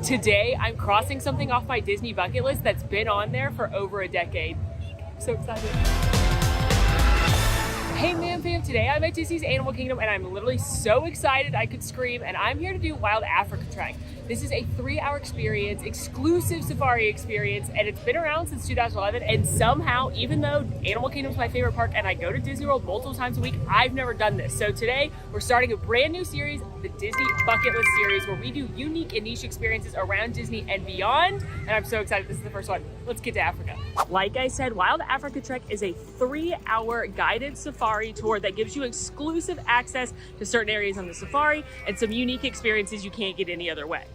Today, I'm crossing something off my Disney bucket list that's been on there for over a decade. I'm so excited. Hey Man Fam, today I'm at Disney's Animal Kingdom and I'm literally so excited I could scream, and I'm here to do Wild Africa Trek. This is a 3-hour experience, exclusive safari experience, and it's been around since 2011, and somehow, even though Animal Kingdom is my favorite park and I go to Disney World multiple times a week, I've never done this. So today, we're starting a brand new series, the Disney Bucket List series, where we do unique and niche experiences around Disney and beyond, and I'm so excited this is the first one. Let's get to Africa. Like I said, Wild Africa Trek is a 3-hour guided safari tour that gives you exclusive access to certain areas on the safari and some unique experiences you can't get any other way.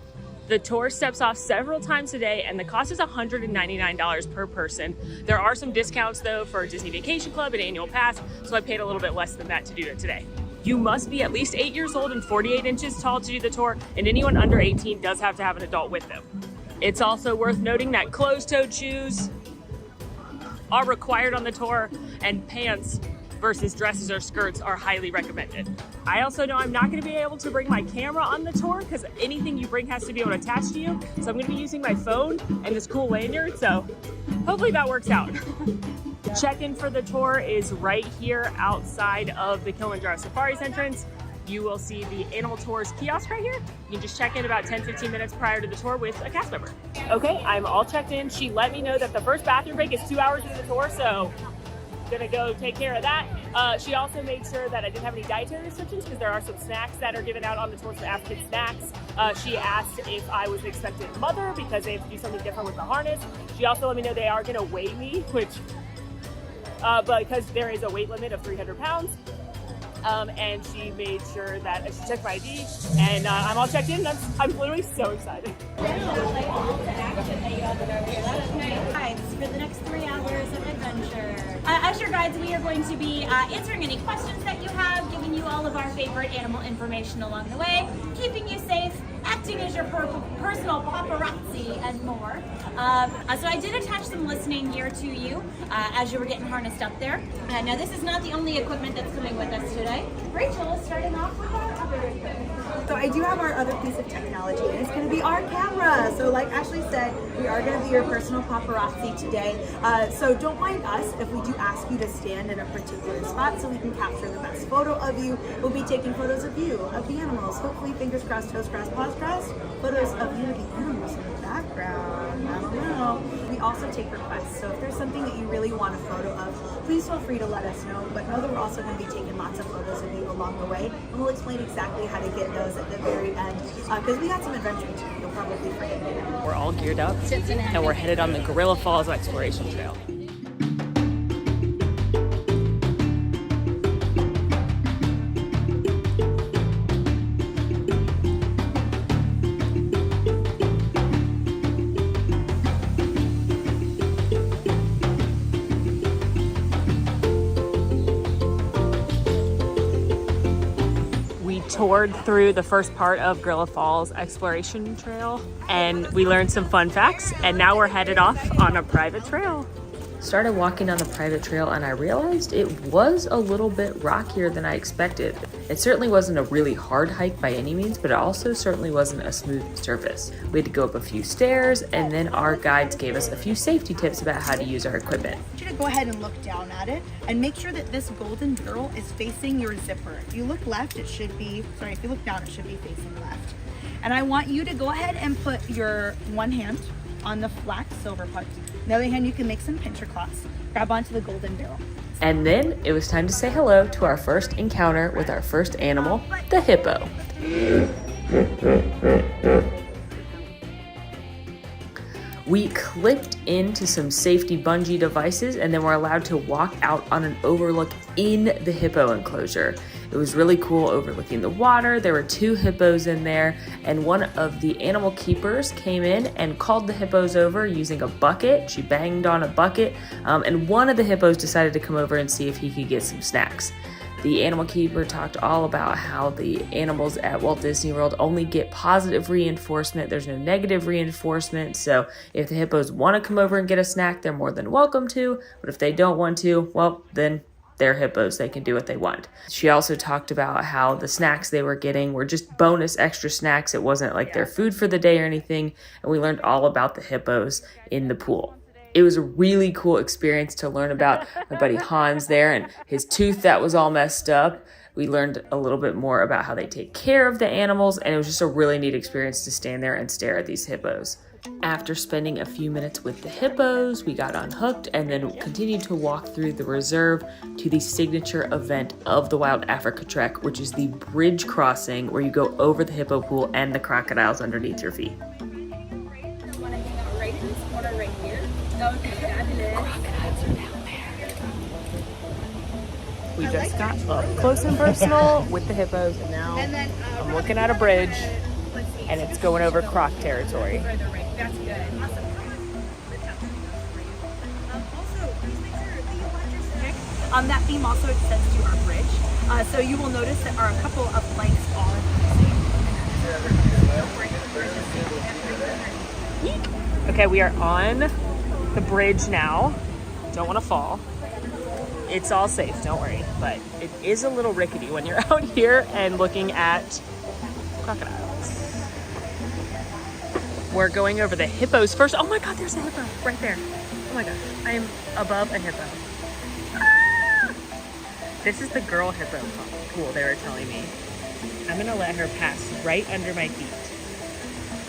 The tour steps off several times a day and the cost is $199 per person. There are some discounts though for Disney Vacation Club and annual pass, so I paid a little bit less than that to do it today. You must be at least 8 years old and 48 inches tall to do the tour, and anyone under 18 does have to have an adult with them. It's also worth noting that closed-toed shoes are required on the tour, and pants versus dresses or skirts are highly recommended. I also know I'm not going to be able to bring my camera on the tour because anything you bring has to be able to attach to you. So I'm going to be using my phone and this cool lanyard, so hopefully that works out. Check-in for the tour is right here outside of the Kilimanjaro Safari's entrance. You will see the Animal Tours kiosk right here. You can just check in about 10-15 minutes prior to the tour with a cast member. Okay, I'm all checked in. She let me know that the first bathroom break is 2 hours into the tour, so gonna go take care of that. She also made sure that I didn't have any dietary restrictions because there are some snacks that are given out on the tour, some African snacks. She asked if I was an expected mother because they have to do something different with the harness. She also let me know they are gonna weigh me, which, but because there is a weight limit of 300 pounds. And she made sure that she checked my ID, and I'm all checked in. I'm literally so excited. Guides for the next 3 hours of adventure. As your guides, we are going to be answering any questions that you have, giving you all of our favorite animal information along the way, keeping you safe, acting as your personal paparazzi, and more. So I did attach some listening gear to you as you were getting harnessed up there. Now this is not the only equipment that's coming with us today. Rachel is starting off with our other equipment. So I do have our other piece of technology, and it's going to be our camera. So like Ashley said, we are going to be your personal paparazzi today. So don't mind us if we do ask you to stand in a particular spot so we can capture the best photo of you. We'll be taking photos of you, of the animals, hopefully fingers crossed, toes crossed, paws crossed, photos of you, the animals in the background. I don't know. We also take requests, so if there's something that you really want a photo of, please feel free to let us know. But know that we're also going to be taking lots of photos of you along the way, and we'll explain exactly how to get those at the very end, because we got some adventure to do. You'll probably forget it. We're all geared up and we're headed on the Gorilla Falls Exploration Trail. Toured through the first part of Gorilla Falls Exploration Trail, and we learned some fun facts, and now we're headed off on a private trail. Started walking on the private trail and I realized it was a little bit rockier than I expected. It certainly wasn't a really hard hike by any means, but it also certainly wasn't a smooth surface. We had to go up a few stairs, and then our guides gave us a few safety tips about how to use our equipment. I want you to go ahead and look down at it and make sure that this golden barrel is facing your zipper. If you look left, if you look down, it should be facing left. And I want you to go ahead and put your one hand on the flat silver part. The other hand, you can make some pincher claws. Grab onto the golden barrel. And then it was time to say hello to our first encounter with our first animal, the hippo. We clipped into some safety bungee devices and then were allowed to walk out on an overlook in the hippo enclosure. It was really cool overlooking the water. There were 2 hippos in there, and one of the animal keepers came in and called the hippos over using a bucket. She banged on a bucket, and one of the hippos decided to come over and see if he could get some snacks. The animal keeper talked all about how the animals at Walt Disney World only get positive reinforcement. There's no negative reinforcement. So if the hippos want to come over and get a snack, they're more than welcome to. But if they don't want to, well, then they're hippos, they can do what they want. She also talked about how the snacks they were getting were just bonus extra snacks. It wasn't like their food for the day or anything. And we learned all about the hippos in the pool. It was a really cool experience to learn about my buddy Hans there and his tooth that was all messed up. We learned a little bit more about how they take care of the animals, and it was just a really neat experience to stand there and stare at these hippos. After spending a few minutes with the hippos, we got unhooked and then continued to walk through the reserve to the signature event of the Wild Africa Trek, which is the bridge crossing where you go over the hippo pool and the crocodiles underneath your feet. We just got up close and personal with the hippos, and now I'm looking at a bridge, and it's going over croc territory. That's good. Awesome. That beam also extends to our bridge. So you will notice that a couple of lengths are missing. Okay, we are on the bridge now. Don't want to fall. It's all safe, don't worry. But it is a little rickety when you're out here and looking at crocodiles. We're going over the hippos first. Oh my God, there's a hippo right there. Oh my God, I am above a hippo. Ah! This is the girl hippo pool, they were telling me. I'm gonna let her pass right under my feet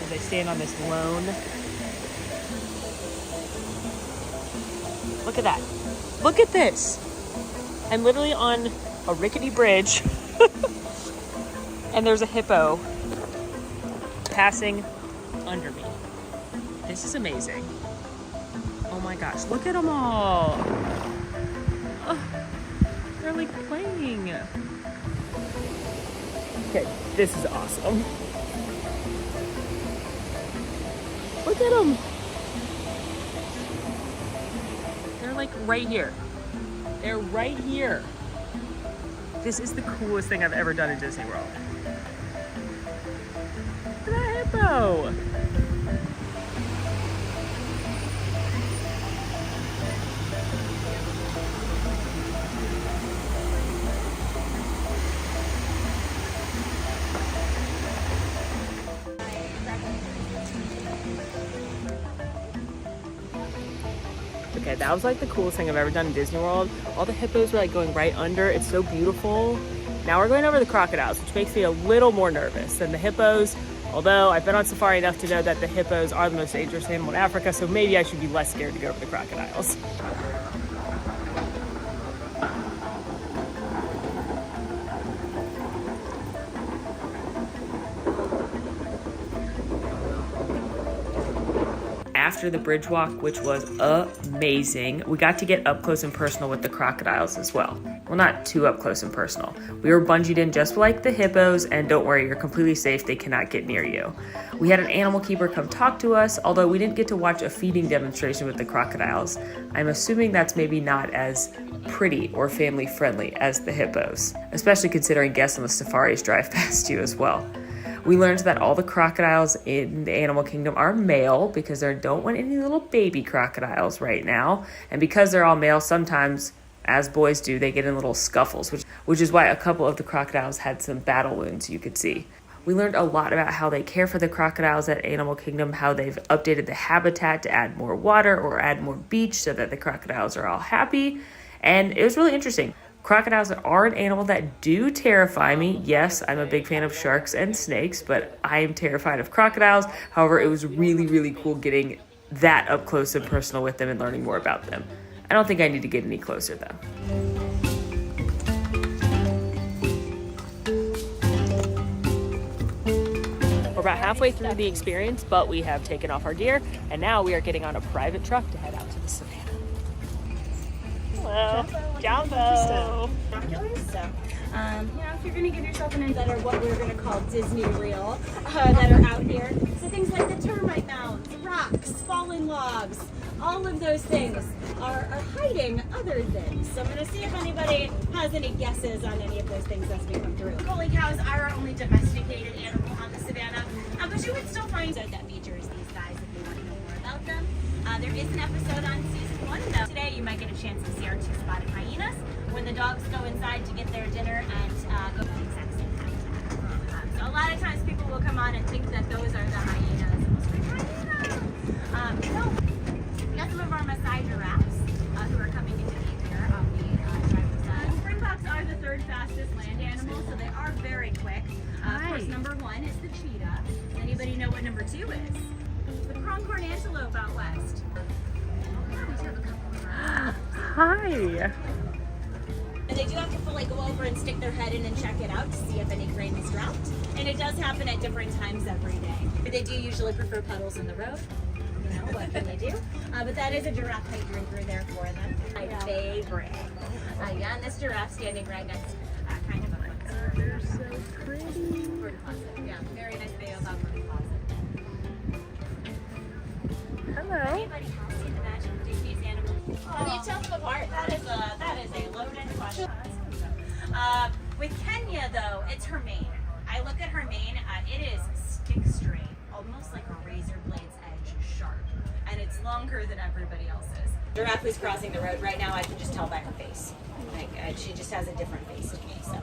as I stand on this lone. Look at that. Look at this. I'm literally on a rickety bridge and there's a hippo passing under me. This is amazing. Oh my gosh, look at them all. Oh, they're like playing. Okay, this is awesome. Look at them. They're like right here. They're right here. This is the coolest thing I've ever done in Disney World. Look at that hippo. Okay, that was like the coolest thing I've ever done in Disney World. All the hippos were like going right under. It's so beautiful. Now we're going over the crocodiles, which makes me a little more nervous than the hippos. Although I've been on safari enough to know that the hippos are the most dangerous animal in Africa, so maybe I should be less scared to go over the crocodiles. After the bridge walk, which was amazing, we got to get up close and personal with the crocodiles as well. Well, not too up close and personal. We were bungeed in just like the hippos, and don't worry, you're completely safe. They cannot get near you. We had an animal keeper come talk to us, although we didn't get to watch a feeding demonstration with the crocodiles. I'm assuming that's maybe not as pretty or family friendly as the hippos, especially considering guests on the safaris drive past you as well. We learned that all the crocodiles in the animal kingdom are male because they don't want any little baby crocodiles right now. And because they're all male, sometimes, as boys do, they get in little scuffles, which is why a couple of the crocodiles had some battle wounds you could see. We learned a lot about how they care for the crocodiles at Animal Kingdom, how they've updated the habitat to add more water or add more beach so that the crocodiles are all happy. And it was really interesting. Crocodiles are an animal that do terrify me. Yes, I'm a big fan of sharks and snakes, but I am terrified of crocodiles. However, it was really, really cool getting that up close and personal with them and learning more about them. I don't think I need to get any closer though. We're about halfway through the experience, but we have taken off our gear, and now we are getting on a private truck to head out to the savannah. Hello, Jumbo. If you're going to give yourself an that are what we're going to call Disney real, that are out here. So things like the termite mounds, rocks, fallen logs, all of those things are hiding other things. So I'm going to see if anybody has any guesses on any of those things as we come through. Collie cows are our only domesticated animal on the savannah, but you would still find that features these guys if you want to know more about them. There is an episode on season 1 though. Today you might get a chance to see our 2 spotted hyenas, when the dogs go inside to get their dinner and go to the exact same time. So a lot of times people will come on and think that those are the hyenas. No, we got some of our Maasai giraffes who are coming into view here on the driver's side. Springboks are the third fastest land animal, so they are very quick. Of course, number 1 is the cheetah. Does anybody know what number 2 is? The pronghorn antelope out west. Hi. And they do have to fully go over and stick their head in and check it out to see if any grain is dropped. And it does happen at different times every day. But they do usually prefer puddles in the road. You know, what can they do? But that is a giraffe height drinker there for them. My favorite. Yeah, and this giraffe standing right next kind of a foot. They're so pretty. Bird closet. Yeah, very nice video about bird closet. Hello. Anybody else seen the Magic of Disney's animals? How do you tell them apart? That is a loaded question. With Kenya though, it's her mane. I look at her mane, it is stick straight, almost like a razor blade's edge sharp. And it's longer than everybody else's. Giraffe who's crossing the road right now, I can just tell by her face. Like, she just has a different face to me, so,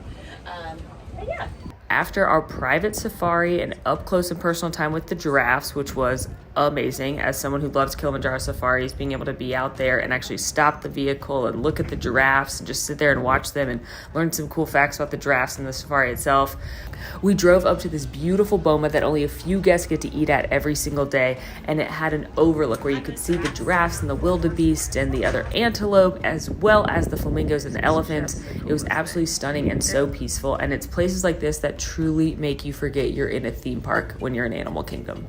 but yeah. After our private safari and up close and personal time with the giraffes, which was amazing, as someone who loves Kilimanjaro safaris, being able to be out there and actually stop the vehicle and look at the giraffes and just sit there and watch them and learn some cool facts about the giraffes and the safari itself. We drove up to this beautiful boma that only a few guests get to eat at every single day, and it had an overlook where you could see the giraffes and the wildebeest and the other antelope, as well as the flamingos and the elephants. It was absolutely stunning and so peaceful, and it's places like this that truly make you forget you're in a theme park when you're in Animal Kingdom.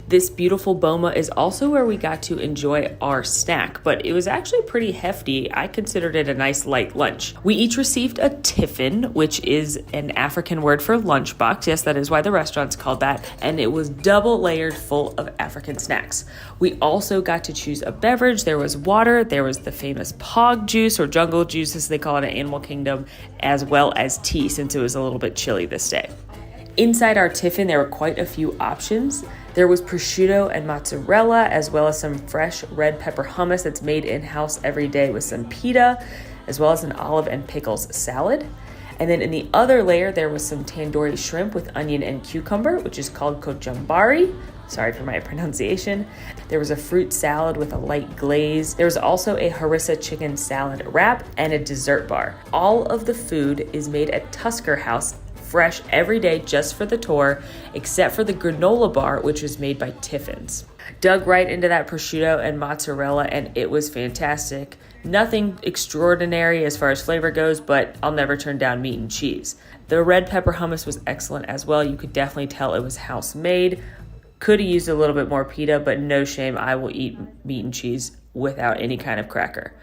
This beautiful boma is also where we got to enjoy our snack, but it was actually pretty hefty. I considered it a nice light lunch. We each received a tiffin, which is an African word for lunchbox. Yes, that is why the restaurant's called that. And it was double layered full of African snacks. We also got to choose a beverage. There was water, there was the famous pog juice or jungle juice as they call it in Animal Kingdom, as well as tea since it was a little bit chilly this day. Inside our tiffin, there were quite a few options. There was prosciutto and mozzarella, as well as some fresh red pepper hummus that's made in-house every day with some pita, as well as an olive and pickles salad. And then in the other layer, there was some tandoori shrimp with onion and cucumber, which is called kojambari. Sorry for my pronunciation. There was a fruit salad with a light glaze. There was also a harissa chicken salad wrap and a dessert bar. All of the food is made at Tusker House, fresh every day just for the tour, except for the granola bar, which was made by Tiffin's. Dug right into that prosciutto and mozzarella, and it was fantastic. Nothing extraordinary as far as flavor goes, but I'll never turn down meat and cheese. The red pepper hummus was excellent as well. You could definitely tell it was house made. Could have used a little bit more pita, but no shame, I will eat meat and cheese without any kind of cracker.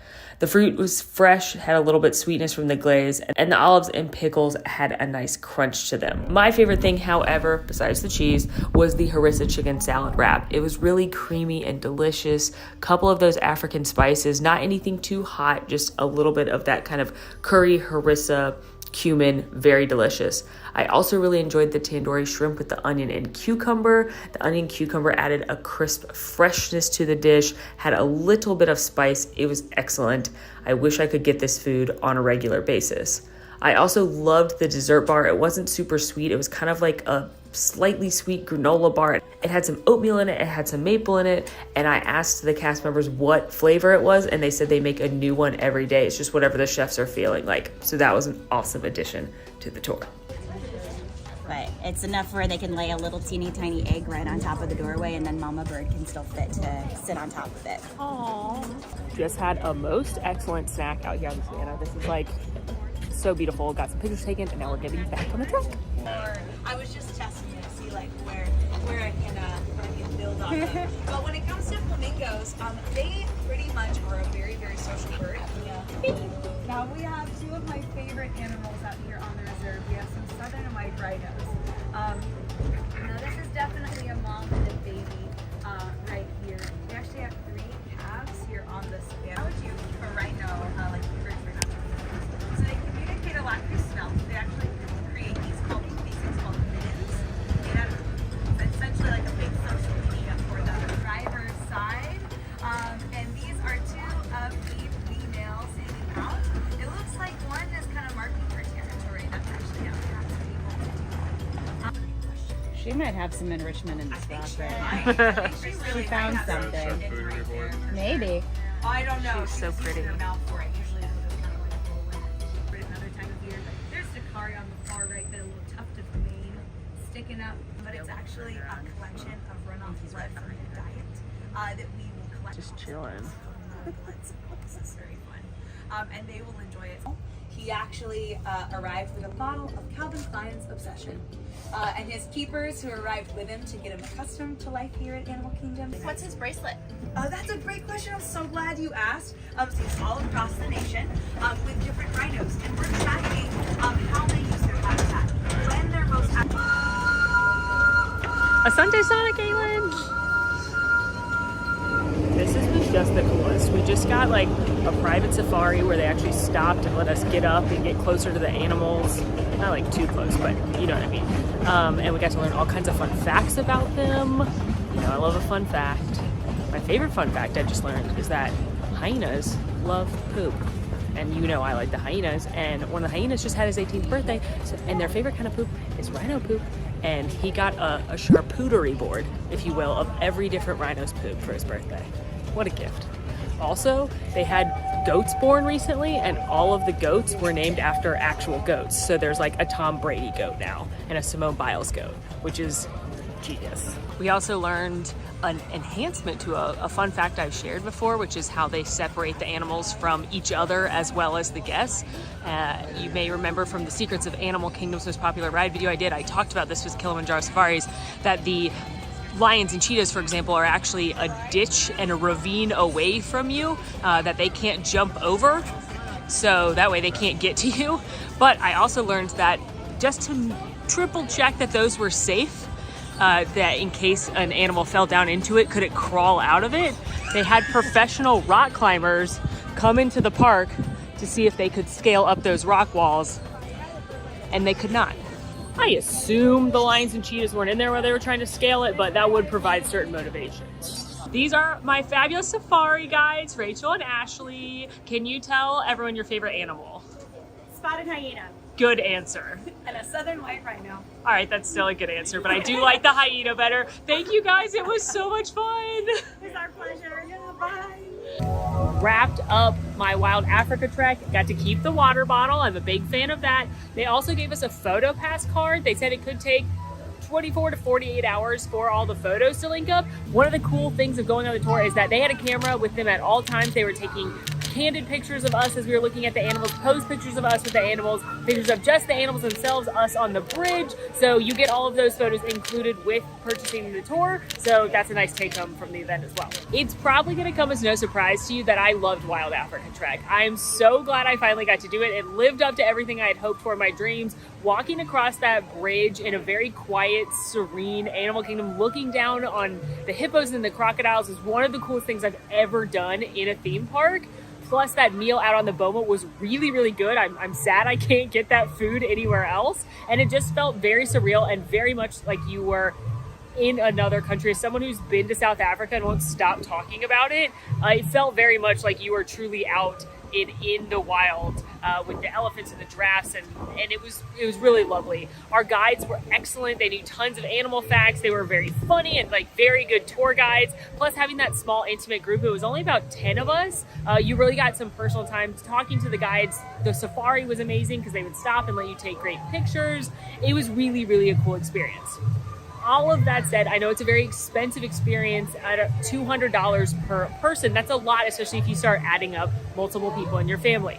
The fruit was fresh, had a little bit sweetness from the glaze, and the olives and pickles had a nice crunch to them. My favorite thing, however, besides the cheese, was the harissa chicken salad wrap. It was really creamy and delicious. Couple of those African spices, not anything too hot, just a little bit of that kind of curry, harissa, cumin, very delicious. I also really enjoyed the tandoori shrimp with the onion and cucumber. The onion cucumber added a crisp freshness to the dish, had a little bit of spice. It was excellent. I wish I could get this food on a regular basis. I also loved the dessert bar. It wasn't super sweet. It was kind of like a slightly sweet granola bar. It had some oatmeal in it, it had some maple in it, and I asked the cast members what flavor it was, and they said they make a new one every day. It's just whatever the chefs are feeling like. So that was an awesome addition to the tour. But it's enough where they can lay a little teeny tiny egg right on top of the doorway, and then Mama Bird can still fit to sit on top of it. Aww. Just had a most excellent snack out here on the Savannah. This is like so beautiful. Got some pictures taken, and now we're getting back on the truck. I was just testing to see like where I can build on them. But when it comes to flamingos, they pretty much are a very, very social bird. Yeah. Now we have two of my favorite animals out here on the reserve. We have some southern and white rhinos. Now this is definitely a mom and a baby right here. We actually have 3 calves here on the Savannah. How would you keep a rhino like birds for now? So they communicate a lot through smell. They actually create these things called mittens. They have essentially like a big social media for the driver's side. And these are 2 of the females hanging out. It looks like one She might have some enrichment in this rock right now. I think she really found might have something. shit right there. Maybe. I don't know. She's so She uses pretty. her mouth for it. Usually it'll go kind of like roll in another time of year. There's Sakari on the far right, that a little tuft of mane sticking up, but it's actually a collection of runoff blood from the diet that we will collect. Just chilling. This is very fun, and they will enjoy it. He actually arrived with a bottle of Calvin Klein's Obsession, and his keepers who arrived with him to get him accustomed to life here at Animal Kingdom. What's his bracelet? That's a great question. I'm so glad you asked. He's all across the nation with different rhinos, and we're tracking how they use their habitat, when they're most active. Asante Sana, Kaylin! This was just the coolest. We just got like a private safari where they actually stopped and let us get up and get closer to the animals. Not like too close, but you know what I mean. And we got to learn all kinds of fun facts about them. You know, I love a fun fact. My favorite fun fact I just learned is that hyenas love poop. And you know I like the hyenas. And one of the hyenas just had his 18th birthday, and their favorite kind of poop is rhino poop. And he got a charcuterie board, if you will, of every different rhino's poop for his birthday. What a gift. Also, they had goats born recently, and all of the goats were named after actual goats. So there's like a Tom Brady goat now and a Simone Biles goat, which is genius. We also learned an enhancement to a fun fact I've shared before, which is how they separate the animals from each other as well as the guests. You may remember from the Secrets of Animal Kingdom's most popular ride video I did, I talked about this with Kilimanjaro Safaris, that the lions and cheetahs, for example, are actually a ditch and a ravine away from you that they can't jump over. So that way they can't get to you. But I also learned that just to triple check that those were safe, that in case an animal fell down into it, could it crawl out of it? They had professional rock climbers come into the park to see if they could scale up those rock walls, and they could not. I assume the lions and cheetahs weren't in there while they were trying to scale it, but that would provide certain motivations. These are my fabulous safari guides, Rachel and Ashley. Can you tell everyone your favorite animal? Spotted hyena Good answer. and a southern white rhino. All right, that's still a good answer, but I do like the hyena better. Thank you guys, it was so much fun. It's our pleasure. Yeah, bye. Wrapped up my Wild Africa trek. Got to keep the water bottle. I'm a big fan of that. They also gave us a photo pass card. They said it could take 24 to 48 hours for all the photos to link up. One of the cool things of going on the tour is that they had a camera with them at all times. They were taking candid pictures of us as we were looking at the animals, posed pictures of us with the animals, pictures of just the animals themselves, us on the bridge. So you get all of those photos included with purchasing the tour. So that's a nice take home from the event as well. It's probably gonna come as no surprise to you that I loved Wild Africa Trek. I'm so glad I finally got to do it. It lived up to everything I had hoped for in my dreams. Walking across that bridge in a very quiet, serene Animal Kingdom, looking down on the hippos and the crocodiles is one of the coolest things I've ever done in a theme park. Plus that meal out on the Boma was really, really good. I'm sad I can't get that food anywhere else. And it just felt very surreal and very much like you were in another country. As someone who's been to South Africa and won't stop talking about it, it felt very much like you were truly out in the wild with the elephants and the giraffes, and it was really lovely. Our guides were excellent. They knew tons of animal facts. They were very funny and like very good tour guides. Plus having that small intimate group, it was only about 10 of us. You really got some personal time talking to the guides. The safari was amazing because they would stop and let you take great pictures. It was really, really a cool experience. All of that said, I know it's a very expensive experience at $200 per person. That's a lot, especially if you start adding up multiple people in your family.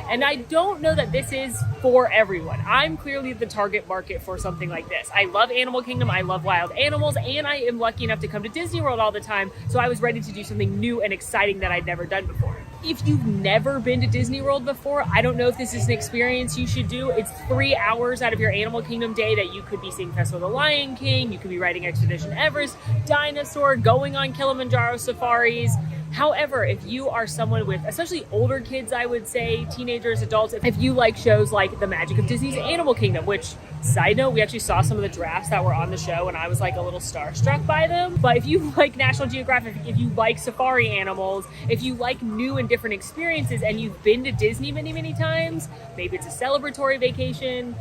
And I don't know that this is for everyone. I'm clearly the target market for something like this. I love Animal Kingdom, I love wild animals, and I am lucky enough to come to Disney World all the time, so I was ready to do something new and exciting that I'd never done before. If you've never been to Disney World before, I don't know if this is an experience you should do. It's 3 hours out of your Animal Kingdom day that you could be seeing Festival of the Lion King, you could be riding Expedition Everest, Dinosaur, going on Kilimanjaro safaris. However, if you are someone with, especially older kids, I would say, teenagers, adults, if you like shows like The Magic of Disney's Animal Kingdom, which, side note, we actually saw some of the giraffes that were on the show and I was like a little starstruck by them. But if you like National Geographic, if you like safari animals, if you like new and different experiences and you've been to Disney many, many times, maybe it's a celebratory vacation,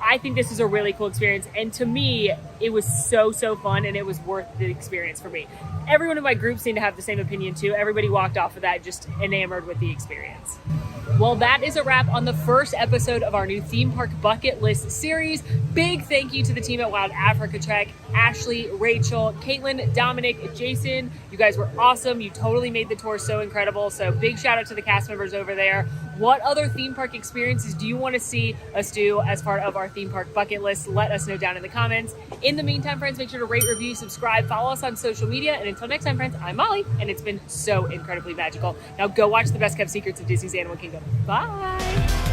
I think this is a really cool experience, and to me, it was so fun, and it was worth the experience for me. Everyone in my group seemed to have the same opinion too. Everybody walked off of that just enamored with the experience. Well, that is a wrap on the first episode of our new theme park bucket list series. Big thank you to the team at Wild Africa Trek, Ashley, Rachel, Caitlin, Dominic, Jason. You guys were awesome. You totally made the tour so incredible. So big shout out to the cast members over there. What other theme park experiences do you want to see us do as part of our theme park bucket list? Let us know down in the comments. In the meantime, friends, make sure to rate, review, subscribe, follow us on social media. And until next time, friends, I'm Molly, and it's been so incredibly magical. Now go watch The Best Kept Secrets of Disney's Animal Kingdom. Bye.